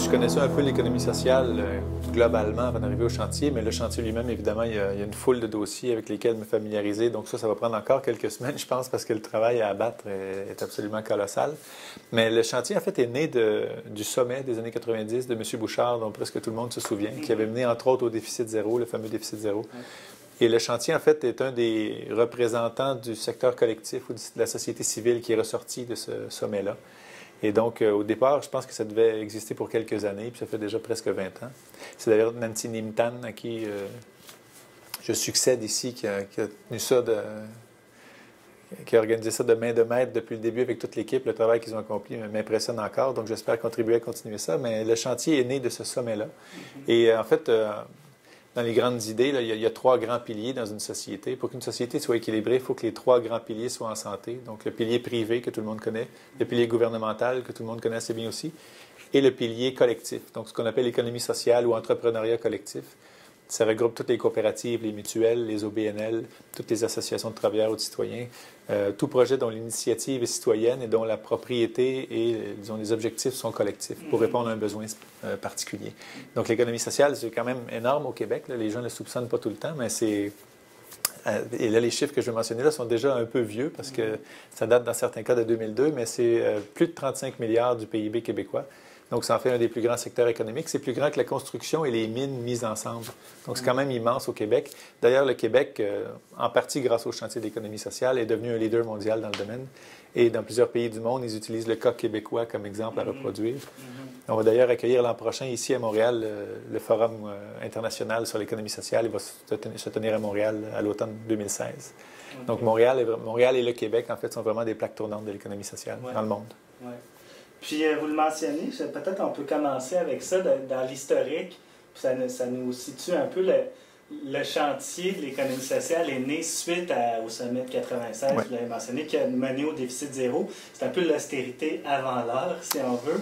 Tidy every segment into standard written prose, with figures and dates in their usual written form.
je connaissais un peu l'économie sociale globalement avant d'arriver au chantier, mais le chantier lui-même, évidemment, il y a une foule de dossiers avec lesquels me familiariser. Donc ça va prendre encore quelques semaines, je pense, parce que le travail à abattre est absolument colossal. Mais le chantier, en fait, est né du sommet des années 90 de M. Bouchard, dont presque tout le monde se souvient, qui avait mené, entre autres, au déficit zéro, le fameux déficit zéro. Et le chantier, en fait, est un des représentants du secteur collectif ou de la société civile qui est ressorti de ce sommet-là. Et donc, au départ, je pense que ça devait exister pour quelques années, puis ça fait déjà presque 20 ans. C'est d'ailleurs Nancy Nimtan, à qui je succède ici, qui a tenu ça qui a organisé ça de main de maître depuis le début avec toute l'équipe. Le travail qu'ils ont accompli m'impressionne encore, donc j'espère contribuer à continuer ça. Mais le chantier est né de ce sommet-là. Et en fait, dans les grandes idées, là, il y a trois grands piliers dans une société. Pour qu'une société soit équilibrée, il faut que les trois grands piliers soient en santé. Donc, le pilier privé, que tout le monde connaît, le pilier gouvernemental, que tout le monde connaît assez bien aussi, et le pilier collectif, donc ce qu'on appelle l'économie sociale ou entrepreneuriat collectif. Ça regroupe toutes les coopératives, les mutuelles, les OBNL, toutes les associations de travailleurs ou de citoyens, tout projet dont l'initiative est citoyenne et dont la propriété et, disons, les objectifs sont collectifs pour répondre à un besoin particulier. Donc, l'économie sociale, c'est quand même énorme au Québec. Là. Les gens ne le soupçonnent pas tout le temps, mais c'est... Et là, les chiffres que je vais mentionner là sont déjà un peu vieux parce que ça date dans certains cas de 2002, mais c'est plus de 35 milliards du PIB québécois. Donc, ça en fait un des plus grands secteurs économiques. C'est plus grand que la construction et les mines mises ensemble. Donc, c'est quand même immense au Québec. D'ailleurs, le Québec, en partie grâce au chantier d'économie sociale, est devenu un leader mondial dans le domaine. Et dans plusieurs pays du monde, ils utilisent le cas québécois comme exemple à reproduire. On va d'ailleurs accueillir l'an prochain, ici à Montréal, le Forum international sur l'économie sociale. Il va se tenir à Montréal à l'automne 2016. Donc, Montréal et le Québec, en fait, sont vraiment des plaques tournantes de l'économie sociale dans le monde. Puis, vous le mentionnez, peut-être on peut commencer avec ça dans l'historique. Ça nous situe un peu le chantier de l'économie sociale est né suite au sommet de 96, vous l'avez mentionné, qui a mené au déficit zéro. C'est un peu l'austérité avant l'heure, si on veut.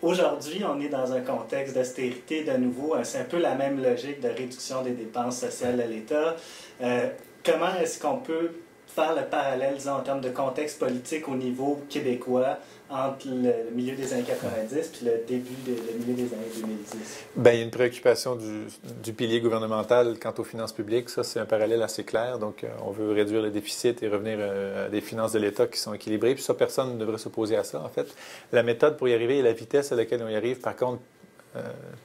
Aujourd'hui, on est dans un contexte d'austérité de nouveau. C'est un peu la même logique de réduction des dépenses sociales de l'État. Comment est-ce qu'on peut faire le parallèle, disons, en termes de contexte politique au niveau québécois entre le milieu des années 90 puis le milieu des années 2010? Bien, il y a une préoccupation du pilier gouvernemental quant aux finances publiques. Ça, c'est un parallèle assez clair. Donc, on veut réduire le déficit et revenir à des finances de l'État qui sont équilibrées. Puis ça, personne ne devrait s'opposer à ça, en fait. La méthode pour y arriver et la vitesse à laquelle on y arrive, par contre,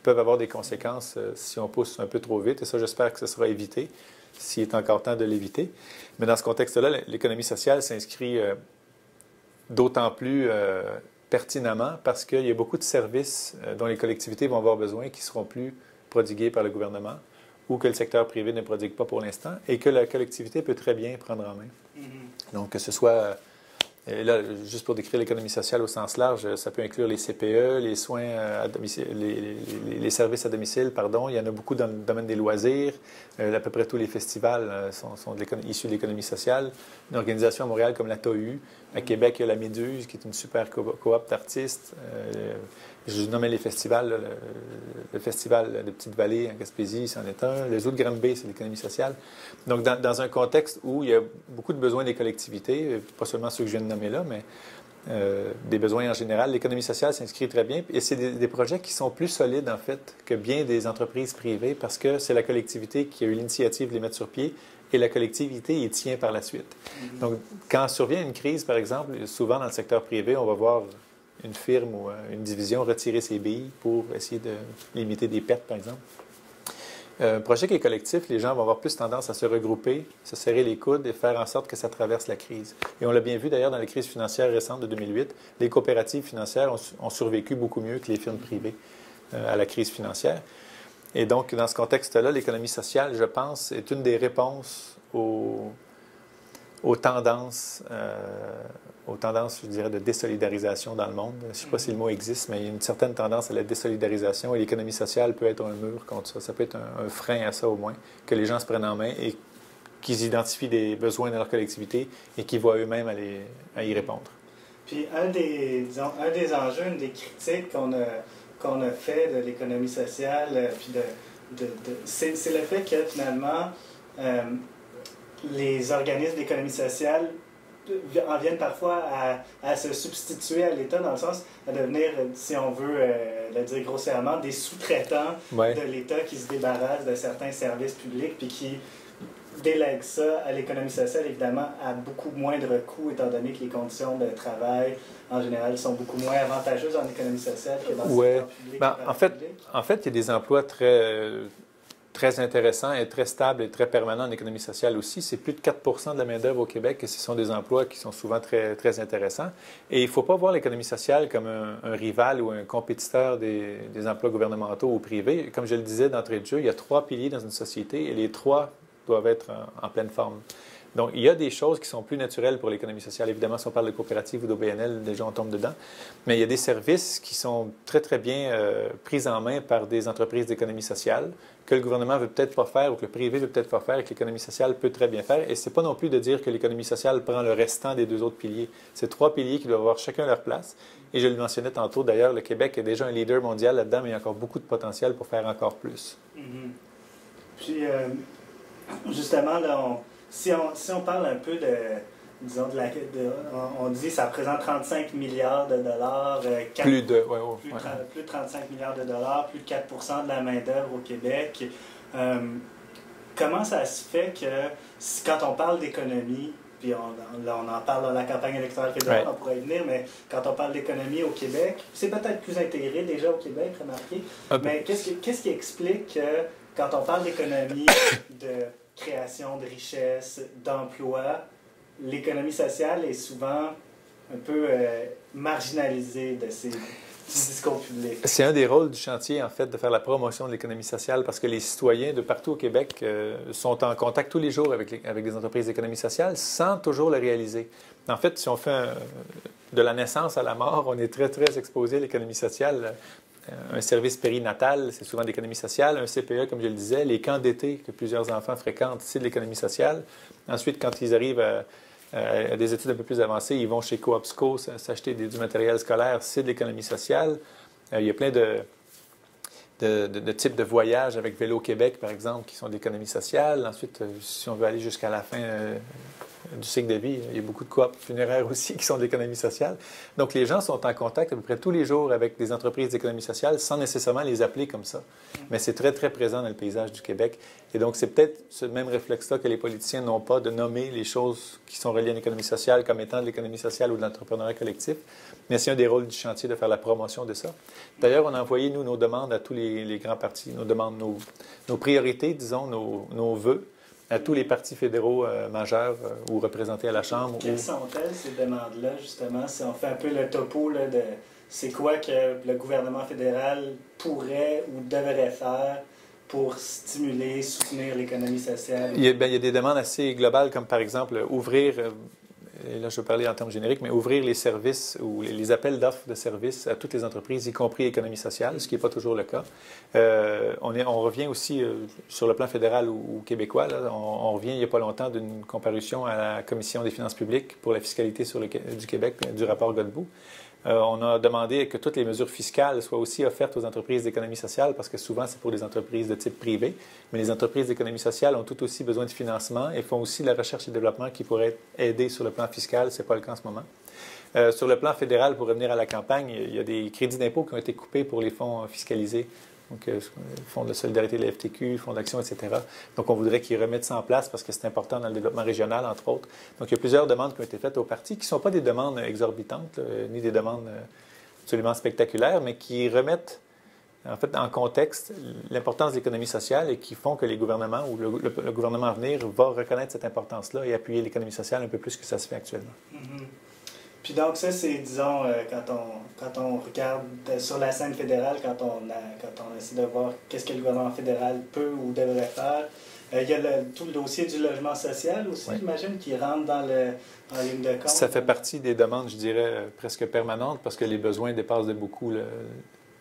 peuvent avoir des conséquences si on pousse un peu trop vite. Et ça, j'espère que ce sera évité, s'il est encore temps de l'éviter. Mais dans ce contexte-là, l'économie sociale s'inscrit d'autant plus pertinemment parce qu'il y a beaucoup de services dont les collectivités vont avoir besoin qui ne seront plus prodigués par le gouvernement ou que le secteur privé ne prodigue pas pour l'instant et que la collectivité peut très bien prendre en main. Donc, que ce soit... Et là, juste pour décrire l'économie sociale au sens large, ça peut inclure les CPE, les soins à domicile, les services à domicile, pardon. Il y en a beaucoup dans le domaine des loisirs. À peu près tous les festivals sont issus de l'économie sociale. Une organisation à Montréal comme la TOU. À Québec, il y a la Méduse, qui est une super coop d'artistes. Je nommais les festivals. Là, le festival de Petite-Vallée en Gaspésie, c'en est un. Le Zoo de Granby, c'est l'économie sociale. Donc, dans un contexte où il y a beaucoup de besoins des collectivités, pas seulement ceux que je viens de nommer là, mais des besoins en général, l'économie sociale s'inscrit très bien. Et c'est des projets qui sont plus solides, en fait, que bien des entreprises privées parce que c'est la collectivité qui a eu l'initiative de les mettre sur pied et la collectivité y tient par la suite. Donc, quand survient une crise, par exemple, souvent dans le secteur privé, on va voir une firme ou une division retirer ses billes pour essayer de limiter des pertes, par exemple. Un projet qui est collectif, les gens vont avoir plus tendance à se regrouper, se serrer les coudes et faire en sorte que ça traverse la crise. Et on l'a bien vu d'ailleurs dans la crise financière récente de 2008, les coopératives financières ont survécu beaucoup mieux que les firmes privées à la crise financière. Et donc, dans ce contexte-là, l'économie sociale, je pense, est une des réponses aux tendances, je dirais, de désolidarisation dans le monde. Je ne sais pas si le mot existe, mais il y a une certaine tendance à la désolidarisation et l'économie sociale peut être un mur contre ça. Ça peut être un frein à ça au moins, que les gens se prennent en main et qu'ils identifient des besoins dans leur collectivité et qu'ils voient eux-mêmes à y répondre. Puis un des enjeux, une des critiques qu'on a fait de l'économie sociale, puis c'est le fait que finalement, les organismes d'économie sociale en viennent parfois à se substituer à l'État, dans le sens à devenir, si on veut le dire grossièrement, des sous-traitants de l'État qui se débarrassent de certains services publics puis qui délèguent ça à l'économie sociale, évidemment, à beaucoup moindre coût, étant donné que les conditions de travail, en général, sont beaucoup moins avantageuses en économie sociale que dans le secteur public. En fait, il y a des emplois très intéressants et très stables et très permanents en économie sociale aussi. C'est plus de 4 de la main-d'œuvre au Québec et ce sont des emplois qui sont souvent très, très intéressants. Et il ne faut pas voir l'économie sociale comme un rival ou un compétiteur des emplois gouvernementaux ou privés. Comme je le disais d'entrée de jeu, il y a 3 piliers dans une société et les 3 doivent être en pleine forme. Donc, il y a des choses qui sont plus naturelles pour l'économie sociale. Évidemment, si on parle de coopérative ou d'OBNL, déjà on tombe dedans. Mais il y a des services qui sont très, très bien pris en main par des entreprises d'économie sociale que le gouvernement ne veut peut-être pas faire ou que le privé ne veut peut-être pas faire et que l'économie sociale peut très bien faire. Et ce n'est pas non plus de dire que l'économie sociale prend le restant des 2 autres piliers. C'est 3 piliers qui doivent avoir chacun leur place. Et je le mentionnais tantôt, d'ailleurs, le Québec est déjà un leader mondial là-dedans, mais il y a encore beaucoup de potentiel pour faire encore plus. Mm-hmm. Puis, justement, là, si on parle un peu disons, on dit que ça représente 35 milliards de dollars. Plus de 35 milliards de dollars, plus de 4 de la main-d'œuvre au Québec. Comment ça se fait que, quand on parle d'économie, puis là, on en parle dans la campagne électorale fédérale, on pourrait y venir, mais quand on parle d'économie au Québec, c'est peut-être plus intégré déjà au Québec, remarquez, mais qu'est-ce qui explique que, quand on parle d'économie, de création de richesse, d'emploi, l'économie sociale est souvent un peu marginalisée du discours public? C'est un des rôles du chantier, en fait, de faire la promotion de l'économie sociale parce que les citoyens de partout au Québec sont en contact tous les jours avec des entreprises d'économie sociale sans toujours le réaliser. En fait, si on fait de la naissance à la mort, on est très, très exposé à l'économie sociale. Un service périnatal, c'est souvent d'économie sociale. Un CPE, comme je le disais. Les camps d'été que plusieurs enfants fréquentent, c'est de l'économie sociale. Ensuite, quand ils arrivent à des études un peu plus avancées, ils vont chez Coopsco s'acheter du matériel scolaire, c'est de l'économie sociale. Il y a plein de types de voyages avec Vélo Québec, par exemple, qui sont d'économie sociale. Ensuite, si on veut aller jusqu'à la fin du cycle de vie, il y a beaucoup de coops funéraires aussi qui sont d'économie sociale. Donc, les gens sont en contact à peu près tous les jours avec des entreprises d'économie sociale sans nécessairement les appeler comme ça. Mais c'est très, très présent dans le paysage du Québec. Et donc, c'est peut-être ce même réflexe-là que les politiciens n'ont pas de nommer les choses qui sont reliées à l'économie sociale comme étant de l'économie sociale ou de l'entrepreneuriat collectif. Mais c'est un des rôles du chantier de faire la promotion de ça. D'ailleurs, on a envoyé, nous, nos demandes à tous les grands partis, nos priorités, disons, nos vœux à tous les partis fédéraux majeurs ou représentés à la Chambre. Quelles sont-elles, ces demandes-là, justement? Si on fait un peu le topo là, de c'est quoi que le gouvernement fédéral pourrait ou devrait faire pour stimuler, soutenir l'économie sociale? Il y a des demandes assez globales, comme par exemple ouvrir, et là je vais parler en termes génériques, mais ouvrir les services ou les appels d'offres de services à toutes les entreprises, y compris l'économie sociale, ce qui n'est pas toujours le cas. On revient aussi sur le plan fédéral ou québécois. Là, on revient il n'y a pas longtemps d'une comparution à la Commission des finances publiques pour la fiscalité du Québec, du rapport Godbout. On a demandé que toutes les mesures fiscales soient aussi offertes aux entreprises d'économie sociale parce que souvent, c'est pour des entreprises de type privé. Mais les entreprises d'économie sociale ont tout aussi besoin de financement et font aussi de la recherche et développement qui pourrait aider sur le plan fiscal. Ce n'est pas le cas en ce moment. Sur le plan fédéral, pour revenir à la campagne, il y a des crédits d'impôt qui ont été coupés pour les fonds fiscalisés. Donc, Fonds de solidarité de la FTQ, Fonds d'action, etc. Donc, on voudrait qu'ils remettent ça en place parce que c'est important dans le développement régional, entre autres. Donc, il y a plusieurs demandes qui ont été faites aux partis qui ne sont pas des demandes exorbitantes, ni des demandes absolument spectaculaires, mais qui remettent en fait en contexte l'importance de l'économie sociale et qui font que les gouvernements ou le gouvernement à venir va reconnaître cette importance-là et appuyer l'économie sociale un peu plus que ça se fait actuellement. Mm-hmm. Puis donc ça, c'est, disons, quand on regarde sur la scène fédérale, quand on essaie de voir qu'est-ce que le gouvernement fédéral peut ou devrait faire, il y a tout le dossier du logement social aussi, oui. J'imagine, qui rentre en ligne de compte. Ça fait partie des demandes, je dirais, presque permanentes parce que les besoins dépassent de beaucoup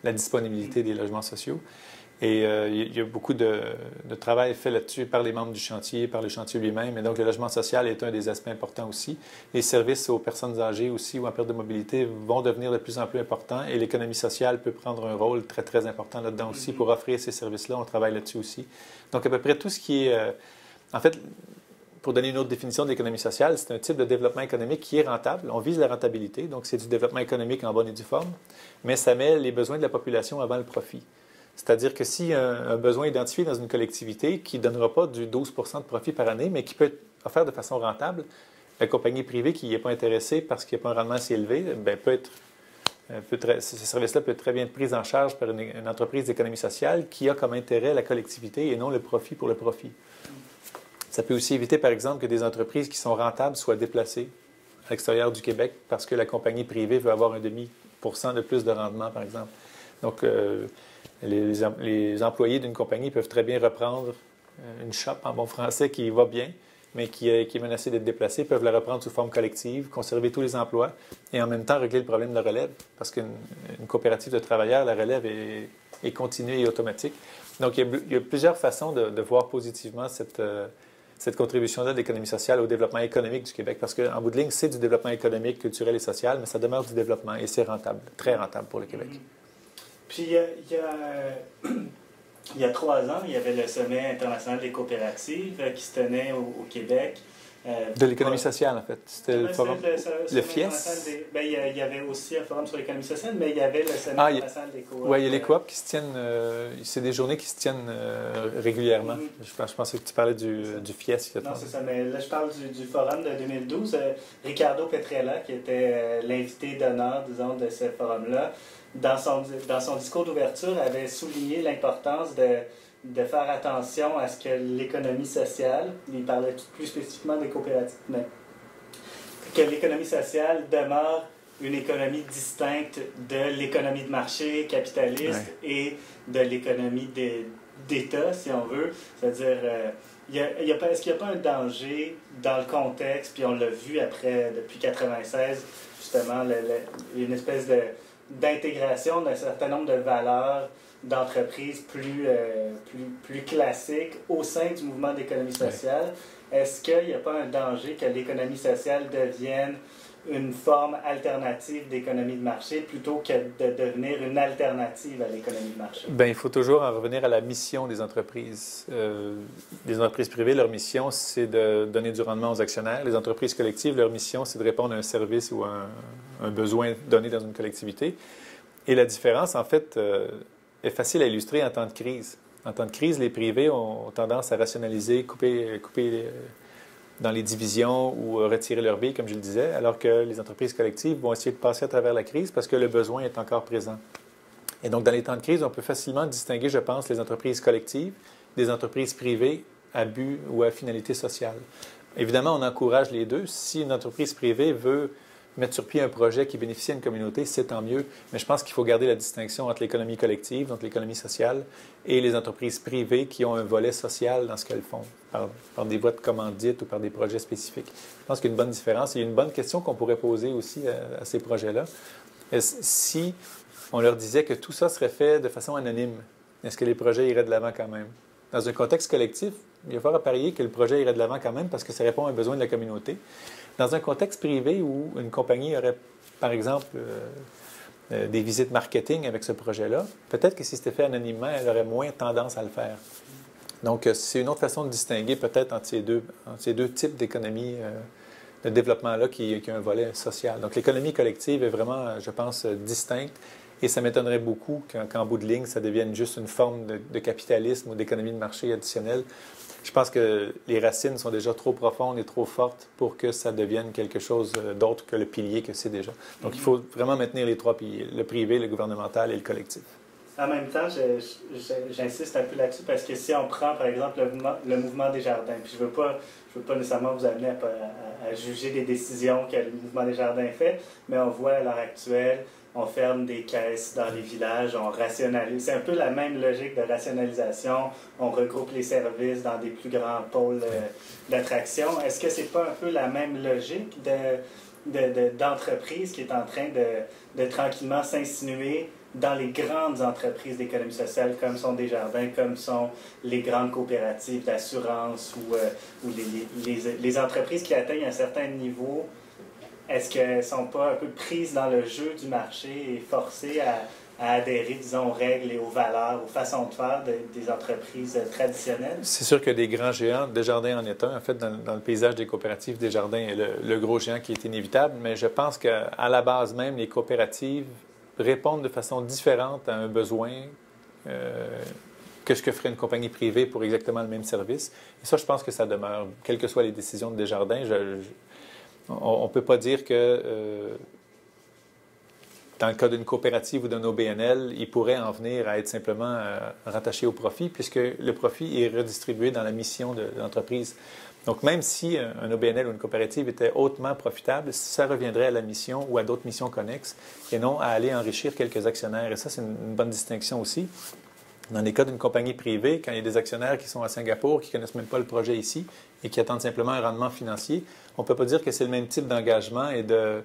la disponibilité des logements sociaux. Et il y a beaucoup de travail fait là-dessus par les membres du chantier, par le chantier lui-même. Et donc, le logement social est un des aspects importants aussi. Les services aux personnes âgées aussi ou en perte de mobilité vont devenir de plus en plus importants. Et l'économie sociale peut prendre un rôle très, très important là-dedans aussi pour offrir ces services-là. On travaille là-dessus aussi. Donc, à peu près tout ce qui est... en fait, pour donner une autre définition de l'économie sociale, c'est un type de développement économique qui est rentable. On vise la rentabilité, donc c'est du développement économique en bonne et due forme, mais ça met les besoins de la population avant le profit. C'est-à-dire que s'il y a un besoin identifié dans une collectivité qui ne donnera pas du 12 de profit par année, mais qui peut être offert de façon rentable, la compagnie privée qui n'est pas intéressée parce qu'il n'y a pas un rendement assez élevé, bien, ce service-là peut être très bien pris en charge par une entreprise d'économie sociale qui a comme intérêt la collectivité et non le profit pour le profit. Ça peut aussi éviter, par exemple, que des entreprises qui sont rentables soient déplacées à l'extérieur du Québec parce que la compagnie privée veut avoir un demi% de plus de rendement, par exemple. Donc, les employés d'une compagnie peuvent très bien reprendre une shop en bon français qui va bien, mais qui est menacée d'être déplacée, peuvent la reprendre sous forme collective, conserver tous les emplois et en même temps régler le problème de la relève, parce qu'une coopérative de travailleurs, la relève est continue et automatique. Donc, il y a plusieurs façons de voir positivement cette contribution-là de l'économie sociale au développement économique du Québec, parce qu'en bout de ligne, c'est du développement économique, culturel et social, mais ça demeure du développement et c'est rentable, très rentable pour le Québec. Puis, il y a 3 ans, il y avait le sommet international des coopératives qui se tenait au Québec. De l'économie sociale, en fait. C'était le forum. Le FIES? Il y avait aussi un forum sur l'économie sociale, mais il y avait le sommet international des coop. Oui, il y a les coop qui se tiennent. C'est des journées qui se tiennent régulièrement. Je pensais que tu parlais du FIES. Non, c'est ça, mais là, je parle du forum de 2012. Ricardo Petrella, qui était l'invité d'honneur, disons, de ce forum-là, dans son discours d'ouverture, avait souligné l'importance de faire attention à ce que l'économie sociale, il parlait plus spécifiquement des coopératives, mais que l'économie sociale demeure une économie distincte de l'économie de marché capitaliste et de l'économie d'État, si on veut. C'est-à-dire, est-ce qu'il n'y a pas un danger dans le contexte, puis on l'a vu après, depuis 1996, justement, une espèce d'intégration d'un certain nombre de valeurs d'entreprises plus classiques au sein du mouvement d'économie sociale. Est-ce qu'il n'y a pas un danger que l'économie sociale devienne une forme alternative d'économie de marché plutôt que de devenir une alternative à l'économie de marché? Bien, il faut toujours en revenir à la mission des entreprises. Les entreprises privées, leur mission, c'est de donner du rendement aux actionnaires. Les entreprises collectives, leur mission, c'est de répondre à un service ou à un besoin donné dans une collectivité. Et la différence, en fait, est facile à illustrer en temps de crise. En temps de crise, les privés ont tendance à rationaliser, couper dans les divisions ou retirer leurs billes, comme je le disais, alors que les entreprises collectives vont essayer de passer à travers la crise parce que le besoin est encore présent. Et donc, dans les temps de crise, on peut facilement distinguer, je pense, les entreprises collectives des entreprises privées à but ou à finalité sociale. Évidemment, on encourage les deux. Si une entreprise privée veut mettre sur pied un projet qui bénéficie à une communauté, c'est tant mieux. Mais je pense qu'il faut garder la distinction entre l'économie collective, donc l'économie sociale, et les entreprises privées qui ont un volet social dans ce qu'elles font, par des voies de commandite ou par des projets spécifiques. Je pense qu'il y a une bonne différence. Et il y a une bonne question qu'on pourrait poser aussi à ces projets-là. Si on leur disait que tout ça serait fait de façon anonyme, est-ce que les projets iraient de l'avant quand même? Dans un contexte collectif, il va falloir parier que le projet irait de l'avant quand même parce que ça répond à un besoin de la communauté. Dans un contexte privé où une compagnie aurait, par exemple, des visites marketing avec ce projet-là, peut-être que si c'était fait anonymement, elle aurait moins tendance à le faire. Donc, c'est une autre façon de distinguer peut-être entre ces deux types d'économie de développement-là qui a un volet social. Donc, l'économie collective est vraiment, je pense, distincte. Et ça m'étonnerait beaucoup qu'en bout de ligne, ça devienne juste une forme de capitalisme ou d'économie de marché additionnelle. Je pense que les racines sont déjà trop profondes et trop fortes pour que ça devienne quelque chose d'autre que le pilier que c'est déjà. Donc, il faut vraiment maintenir les 3 piliers, le privé, le gouvernemental et le collectif. En même temps, j'insiste un peu là-dessus parce que si on prend, par exemple, le mouvement Desjardins, puis je veux pas nécessairement vous amener à juger des décisions que le mouvement Desjardins fait, mais on voit à l'heure actuelle, on ferme des caisses dans les villages, on rationalise. C'est un peu la même logique de rationalisation. On regroupe les services dans des plus grands pôles d'attraction. Est-ce que c'est pas un peu la même logique d'entreprise qui est en train de tranquillement s'insinuer dans les grandes entreprises d'économie sociale comme sont Desjardins, comme sont les grandes coopératives d'assurance ou les entreprises qui atteignent un certain niveau? Est-ce qu'elles ne sont pas un peu prises dans le jeu du marché et forcées à adhérer, disons, aux règles et aux valeurs, aux façons de faire des entreprises traditionnelles? C'est sûr que des grands géants, Desjardins en est un. En fait, dans le paysage des coopératives, Desjardins est le gros géant qui est inévitable, mais je pense qu'à la base même, les coopératives répondent de façon différente à un besoin que ce que ferait une compagnie privée pour exactement le même service. Et ça, je pense que ça demeure, quelles que soient les décisions de Desjardins. On ne peut pas dire que dans le cas d'une coopérative ou d'un OBNL, il pourrait en venir à être simplement rattaché au profit, puisque le profit est redistribué dans la mission de l'entreprise. Donc, même si un OBNL ou une coopérative était hautement profitable, ça reviendrait à la mission ou à d'autres missions connexes et non à aller enrichir quelques actionnaires. Et ça, c'est une bonne distinction aussi. Dans les cas d'une compagnie privée, quand il y a des actionnaires qui sont à Singapour, qui ne connaissent même pas le projet ici et qui attendent simplement un rendement financier, on ne peut pas dire que c'est le même type d'engagement et de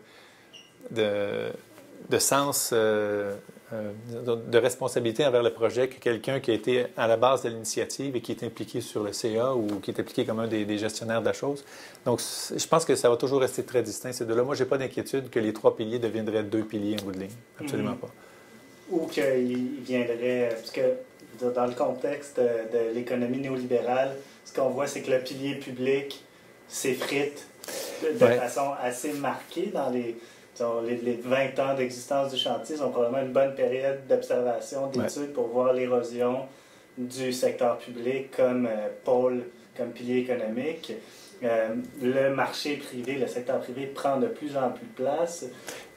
sens de responsabilité envers le projet que quelqu'un qui a été à la base de l'initiative et qui est impliqué sur le CA ou qui est impliqué comme un des gestionnaires de la chose. Donc, je pense que ça va toujours rester très distinct, ces deux-là. Moi, je n'ai pas d'inquiétude que les 3 piliers deviendraient 2 piliers en bout de ligne. Absolument pas. Ou qu'il viendrait... Parce que dans le contexte de l'économie néolibérale, ce qu'on voit, c'est que le pilier public s'effrite de façon assez marquée dans les 20 ans d'existence du chantier. Sont probablement une bonne période d'observation, d'études pour voir l'érosion du secteur public comme pôle, comme pilier économique. Le marché privé, le secteur privé prend de plus en plus de place.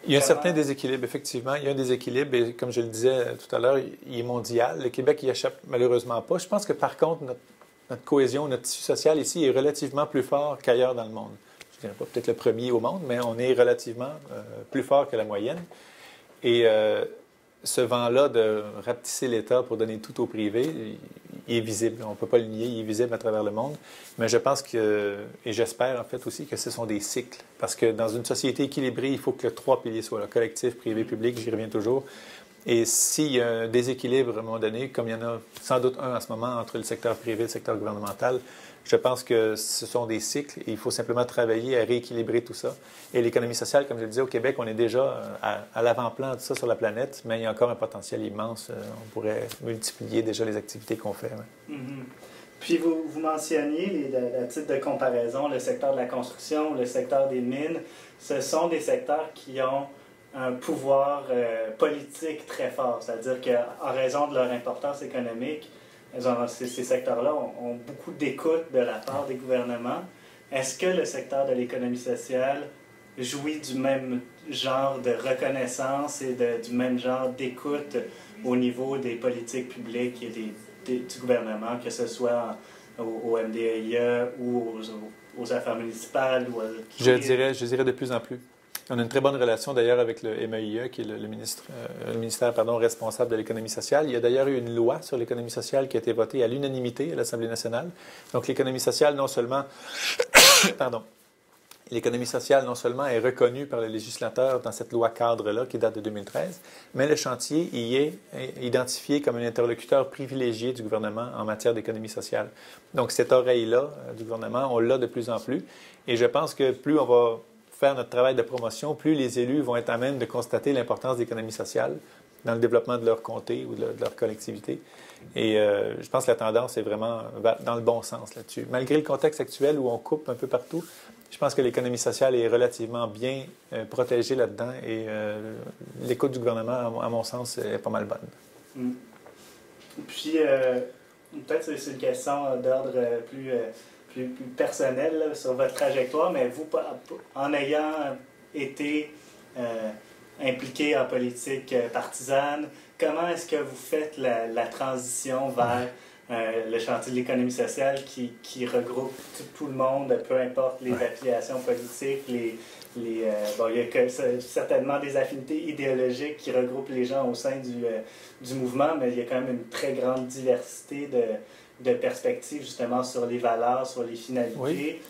Il y a un certain déséquilibre, effectivement. Il y a un déséquilibre, et comme je le disais tout à l'heure, il est mondial. Le Québec y échappe malheureusement pas. Je pense que, par contre, notre cohésion, notre tissu social ici est relativement plus fort qu'ailleurs dans le monde. Je ne dirais pas peut-être le premier au monde, mais on est relativement plus fort que la moyenne. Et ce vent-là de rapetisser l'État pour donner tout au privé, il est visible. On ne peut pas le nier, il est visible à travers le monde. Mais je pense que, et j'espère en fait aussi que ce sont des cycles. Parce que dans une société équilibrée, il faut que les 3 piliers soient là, collectif, privé, public, j'y reviens toujours. Et s'il y a un déséquilibre à un moment donné, comme il y en a sans doute un en ce moment entre le secteur privé et le secteur gouvernemental, je pense que ce sont des cycles et il faut simplement travailler à rééquilibrer tout ça. Et l'économie sociale, comme je le disais, au Québec, on est déjà à l'avant-plan de ça sur la planète, mais il y a encore un potentiel immense. On pourrait multiplier déjà les activités qu'on fait. Ouais. Mm-hmm. Puis vous mentionniez, à titre de comparaison, le secteur de la construction, le secteur des mines. Ce sont des secteurs qui ont un pouvoir politique très fort. C'est-à-dire qu'en raison de leur importance économique, ces secteurs-là ont beaucoup d'écoute de la part des gouvernements. Est-ce que le secteur de l'économie sociale jouit du même genre de reconnaissance et du même genre d'écoute au niveau des politiques publiques et du gouvernement, que ce soit au MDAIE ou aux affaires municipales? Je dirais de plus en plus. On a une très bonne relation d'ailleurs avec le MEIE, qui est le ministère responsable de l'économie sociale. Il y a d'ailleurs eu une loi sur l'économie sociale qui a été votée à l'unanimité à l'Assemblée nationale. Donc l'économie sociale, non seulement l'économie sociale, non seulement est reconnue par le législateur dans cette loi cadre-là qui date de 2013, mais le chantier y est identifié comme un interlocuteur privilégié du gouvernement en matière d'économie sociale. Donc cette oreille-là du gouvernement, on l'a de plus en plus. Et je pense que plus on va faire notre travail de promotion, plus les élus vont être à même de constater l'importance de l'économie sociale dans le développement de leur comté ou de leur collectivité. Et je pense que la tendance est vraiment dans le bon sens là-dessus. Malgré le contexte actuel où on coupe un peu partout, je pense que l'économie sociale est relativement bien protégée là-dedans et l'écoute du gouvernement, à mon sens, est pas mal bonne. Puis, peut-être c'est une question d'ordre plus personnel là, sur votre trajectoire, mais vous, en ayant été impliqué en politique partisane, comment est-ce que vous faites la transition vers le chantier de l'économie sociale qui regroupe tout le monde, peu importe les affiliations politiques, il y a certainement des affinités idéologiques qui regroupent les gens au sein du mouvement, mais il y a quand même une très grande diversité de perspectives justement sur les valeurs, sur les finalités. Oui.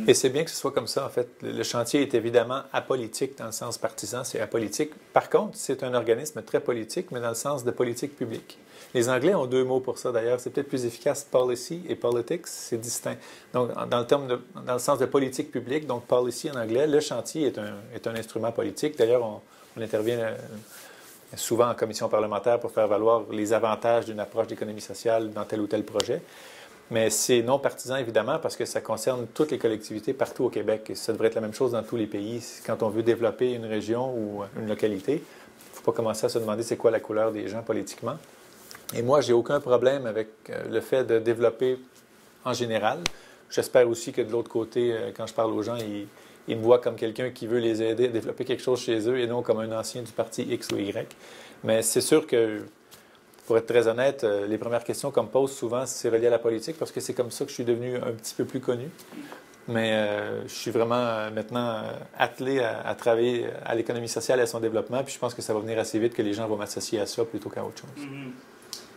Et c'est bien que ce soit comme ça, en fait. Le chantier est évidemment apolitique dans le sens partisan, c'est apolitique. Par contre, c'est un organisme très politique, mais dans le sens de politique publique. Les Anglais ont 2 mots pour ça, d'ailleurs. C'est peut-être plus efficace, policy et politics, c'est distinct. Donc, dans le sens de politique publique, donc policy en anglais, le chantier est un instrument politique. D'ailleurs, on intervient souvent en commission parlementaire pour faire valoir les avantages d'une approche d'économie sociale dans tel ou tel projet. Mais c'est non partisan, évidemment, parce que ça concerne toutes les collectivités partout au Québec. Et ça devrait être la même chose dans tous les pays. Quand on veut développer une région ou une localité, il ne faut pas commencer à se demander c'est quoi la couleur des gens politiquement. Et moi, j'ai aucun problème avec le fait de développer en général. J'espère aussi que de l'autre côté, quand je parle aux gens, ils me voient comme quelqu'un qui veut les aider à développer quelque chose chez eux et non comme un ancien du parti X ou Y. Mais c'est sûr que, pour être très honnête, les premières questions qu'on me pose souvent, c'est relié à la politique parce que c'est comme ça que je suis devenu un petit peu plus connu. Mais je suis vraiment maintenant attelé à travailler à l'économie sociale et à son développement. Puis je pense que ça va venir assez vite que les gens vont m'associer à ça plutôt qu'à autre chose. Mm-hmm.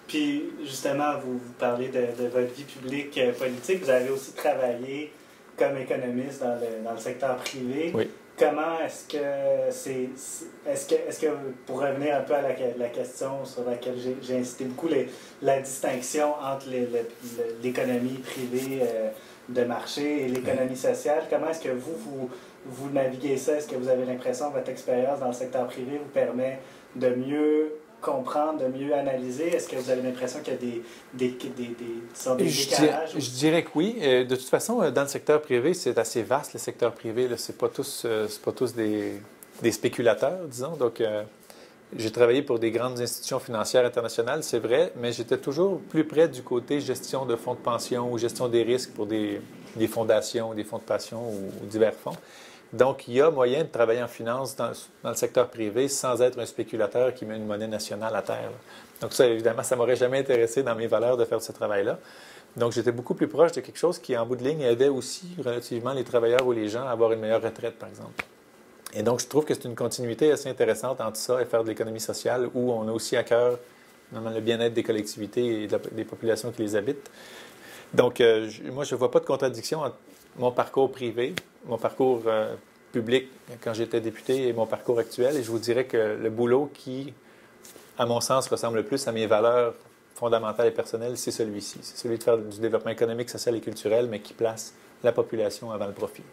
Puis justement, vous parlez de votre vie publique politique. Vous avez aussi travaillé comme économiste dans le secteur privé. Oui. Comment est-ce que pour revenir un peu à la question sur laquelle j'ai insisté beaucoup, la distinction entre l'économie privée de marché et l'économie sociale, comment est-ce que vous naviguez ça? Est-ce que vous avez l'impression que votre expérience dans le secteur privé vous permet de mieux comprendre, de mieux analyser? Est-ce que vous avez l'impression qu'il y a des décalages? Je dirais que oui. De toute façon, dans le secteur privé, c'est assez vaste, le secteur privé. Ce n'est pas tous des spéculateurs, disons. Donc, j'ai travaillé pour des grandes institutions financières internationales, c'est vrai, mais j'étais toujours plus près du côté gestion de fonds de pension ou gestion des risques pour des fondations, des fonds de pension ou divers fonds. Donc, il y a moyen de travailler en finance dans le secteur privé sans être un spéculateur qui met une monnaie nationale à terre. Donc ça, évidemment, ça ne m'aurait jamais intéressé dans mes valeurs de faire ce travail-là. Donc, j'étais beaucoup plus proche de quelque chose qui, en bout de ligne, aidait aussi relativement les travailleurs ou les gens à avoir une meilleure retraite, par exemple. Et donc, je trouve que c'est une continuité assez intéressante entre ça et faire de l'économie sociale où on a aussi à cœur le bien-être des collectivités et des populations qui les habitent. Donc, moi, je ne vois pas de contradiction entre mon parcours privé, mon parcours public quand j'étais député et mon parcours actuel. Et je vous dirais que le boulot qui, à mon sens, ressemble le plus à mes valeurs fondamentales et personnelles, c'est celui-ci. C'est celui de faire du développement économique, social et culturel, mais qui place la population avant le profit.